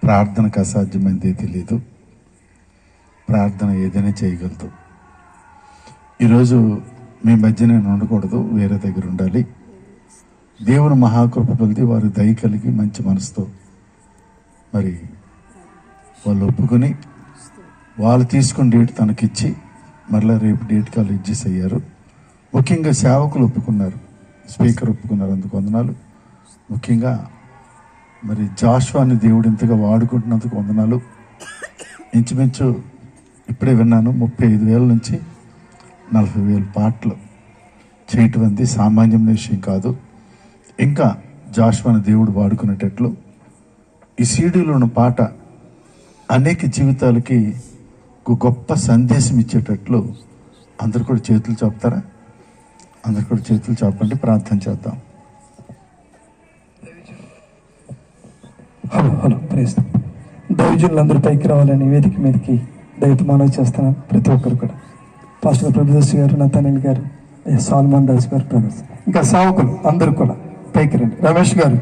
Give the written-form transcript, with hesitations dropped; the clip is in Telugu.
ప్రార్థనకు అసాధ్యమైంది తెలియదు. ప్రార్థన ఏదైనా చేయగలదు. ఈరోజు మీ మధ్య నేను ఉండకూడదు, వేరే దగ్గర ఉండాలి. దేవుని మహాకృప కొలిది వారి దయ కలిగి మంచి మనసుతో మరి వాళ్ళు ఒప్పుకొని వాళ్ళు తీసుకున్న డేట్ తనకిచ్చి మరలా రేపు డేట్ కాల్ అడ్జస్ట్ అయ్యారు. ముఖ్యంగా సేవకులు ఒప్పుకున్నారు, స్పీకర్ ఒప్పుకున్నారు, అందుకు వందనాలు. ముఖ్యంగా మరి జాషువాని దేవుడు ఇంతగా వాడుకుంటున్నందుకు వందనాలు. ఇంచుమించు ఇప్పుడే విన్నాను 35,000 నుంచి 40,000 పాటలు చేయటం అనేది సామాన్యమైన విషయం కాదు. ఇంకా జాషువాని దేవుడు వాడుకునేటట్లు ఈ సీడీలో ఉన్న పాట అనేక జీవితాలకి ఒక గొప్ప సందేశం ఇచ్చేటట్లు అందరు కూడా చేతులు చాపుతారా? అందరు కూడా చేతులు చాపండి, ప్రార్థన చేద్దాం. హలో ప్రేస్ దైవజనులందరూ పైకి రావాలని వేదిక మీదకి దయతో మనవి చేస్తున్నాను. ప్రతి ఒక్కరు కూడా పాస్టర్ ప్రభుదాస్ గారు, నతానిల్ గారు, సాల్మాన్ దాస్ గారు, బ్రదర్స్, ఇంకా సేవకులు అందరూ కూడా పైకి రండి. రమేష్ గారు